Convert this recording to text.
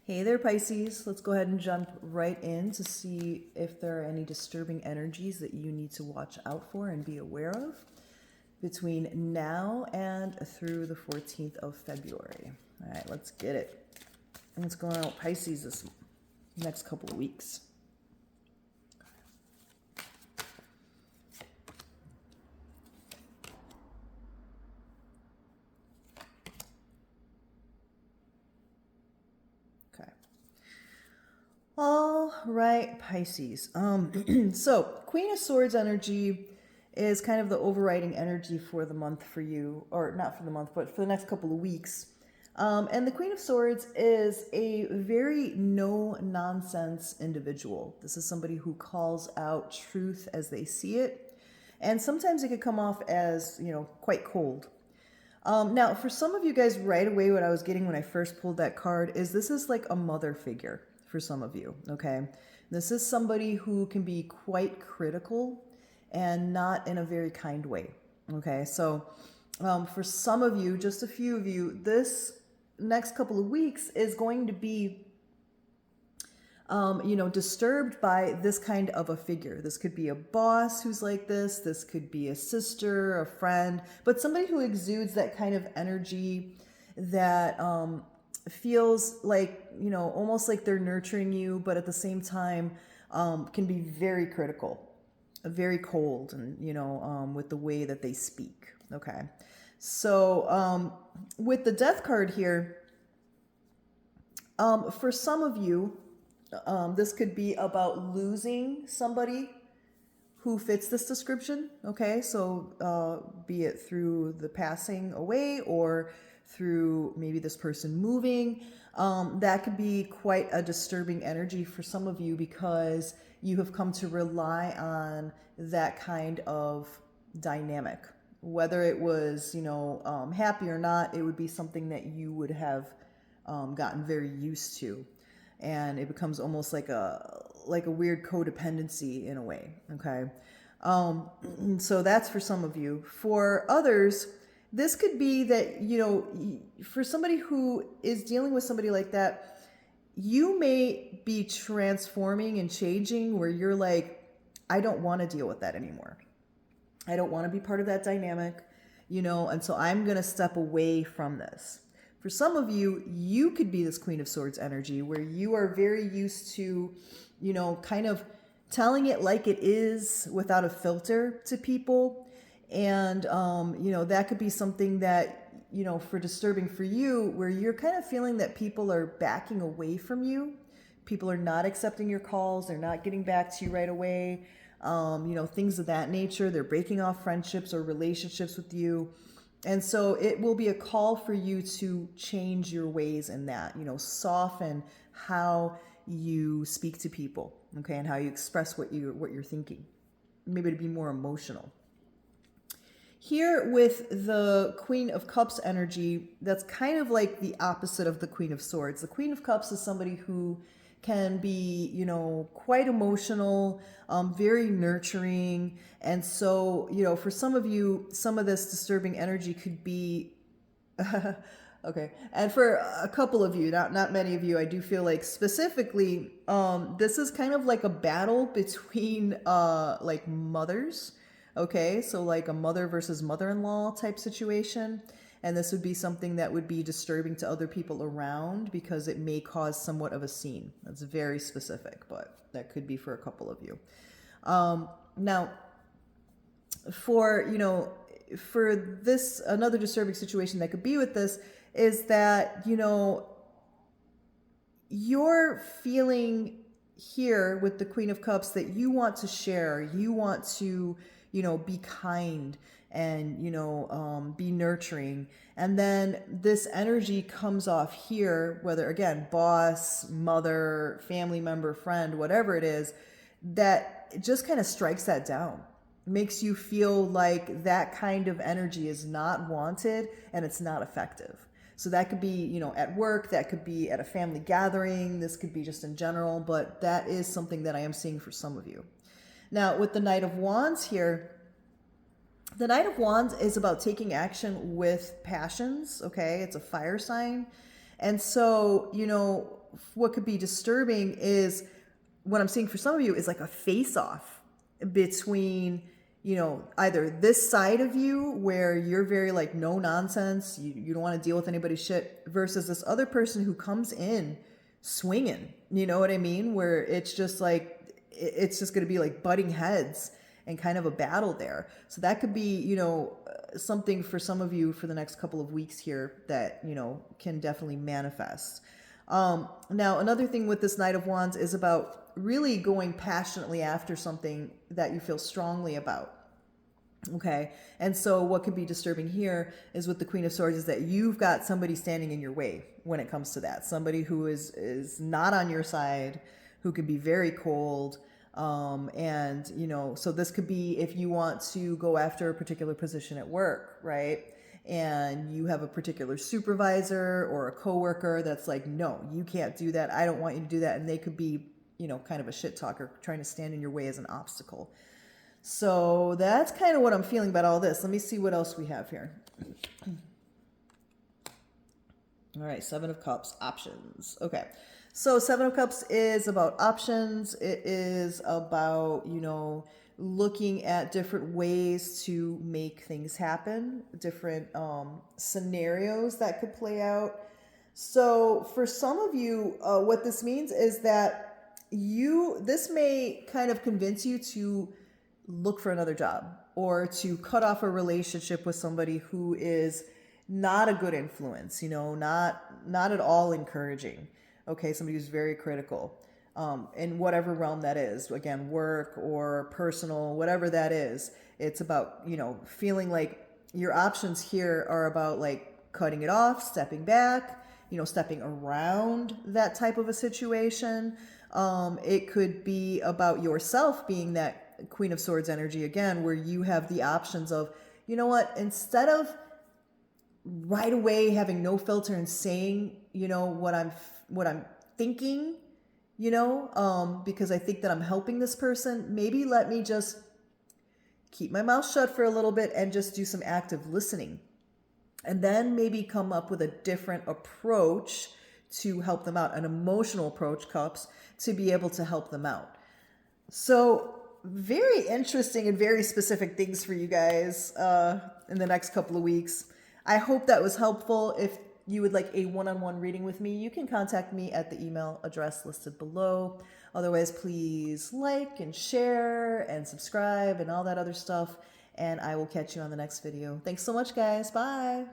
Hey there, Pisces. Let's go ahead and jump right in to see if there are any disturbing energies that you need to watch out for and be aware of between now and through the 14th of February. All right, let's get it. What's going on with Pisces this next couple of weeks? Okay. All right, Pisces. So Queen of Swords energy is kind of the overriding energy for the month for you, or not for the month, but for the next couple of weeks. And the Queen of Swords is a very no-nonsense individual. This is somebody who calls out truth as they see it. And sometimes it could come off as, quite cold. Now, for some of you guys, right away, what I was getting when I first pulled that card is this is like a mother figure for some of you, okay? This is somebody who can be quite critical and not in a very kind way, okay? So for some of you, just a few of you, this next couple of weeks is going to be disturbed by this kind of a figure. This could be a boss who's like this. This could be a sister, a friend, but somebody who exudes that kind of energy that feels like, almost like they're nurturing you, but at the same time can be very critical, very cold, and, with the way that they speak. Okay. So with the death card here, for some of you, this could be about losing somebody who fits this description, okay? So be it through the passing away or through maybe this person moving. That could be quite a disturbing energy for some of you because you have come to rely on that kind of dynamic. Whether it was, happy or not, it would be something that you would have gotten very used to. And it becomes almost like a weird codependency in a way, okay? So that's for some of you. For others, this could be that, for somebody who is dealing with somebody like that, you may be transforming and changing where you're like, I don't want to deal with that anymore. I don't want to be part of that dynamic, and so I'm going to step away from this. For some of you, you could be this Queen of Swords energy where you are very used to, kind of telling it like it is without a filter to people. And, that could be something that, for disturbing for you, where you're kind of feeling that people are backing away from you. People are not accepting your calls. They're not getting back to you right away. Things of that nature. They're breaking off friendships or relationships with you. And so it will be a call for you to change your ways in that, soften how you speak to people, okay, and how you express what you're thinking, maybe to be more emotional. Here with the Queen of Cups energy, that's kind of like the opposite of the Queen of Swords. The Queen of Cups is somebody who can be, quite emotional, very nurturing. And so, for some of you, some of this disturbing energy could be, okay. And for a couple of you, not many of you, I do feel like specifically, this is kind of like a battle between, like mothers. Okay. So like a mother versus mother-in-law type situation. And this would be something that would be disturbing to other people around because it may cause somewhat of a scene. That's very specific, but that could be for a couple of you. Now, for this, another disturbing situation that could be with this is that, you're feeling here with the Queen of Cups that you want to share, you want to, be kind and, be nurturing. And then this energy comes off here, whether again, boss, mother, family member, friend, whatever it is, that it just kind of strikes that down. Makes you feel like that kind of energy is not wanted and it's not effective. So that could be, at work, that could be at a family gathering, this could be just in general, but that is something that I am seeing for some of you. Now, with the Knight of Wands here, the Knight of Wands is about taking action with passions, okay? It's a fire sign. And so, you know, what could be disturbing is what I'm seeing for some of you is like a face off between, you know, either this side of you where you're very like no nonsense, you don't want to deal with anybody's shit, versus this other person who comes in swinging, you know what I mean? Where it's just like, it's just going to be like butting heads and kind of a battle there. So that could be, you know, something for some of you for the next couple of weeks here that, you know, can definitely manifest. Now, another thing with this Knight of Wands is about really going passionately after something that you feel strongly about. Okay. And so what could be disturbing here is with the Queen of Swords is that you've got somebody standing in your way when it comes to that. Somebody who is not on your side, who can be very cold. And, you know, so this could be if you want to go after a particular position at work, right? And you have a particular supervisor or a coworker that's like, no, you can't do that. I don't want you to do that. And they could be, you know, kind of a shit talker trying to stand in your way as an obstacle. So that's kind of what I'm feeling about all this. Let me see what else we have here. All right, Seven of Cups, options. Okay. So Seven of Cups is about options. It is about, you know, looking at different ways to make things happen, different scenarios that could play out. So for some of you, what this means is that this may kind of convince you to look for another job or to cut off a relationship with somebody who is not a good influence, you know, not at all encouraging. Okay, somebody who's very critical in whatever realm that is. Again, work or personal, whatever that is. It's about, you know, feeling like your options here are about like cutting it off, stepping back, you know, stepping around that type of a situation. It could be about yourself being that Queen of Swords energy again, where you have the options of, you know what, instead of right away having no filter and saying, you know, what I'm thinking, you know, because I think that I'm helping this person, maybe let me just keep my mouth shut for a little bit and just do some active listening. And then maybe come up with a different approach to help them out, an emotional approach, Cups, to be able to help them out. So very interesting and very specific things for you guys in the next couple of weeks. I hope that was helpful. If you would like a one-on-one reading with me, you can contact me at the email address listed below. Otherwise, please like and share and subscribe and all that other stuff. And I will catch you on the next video. Thanks so much, guys. Bye.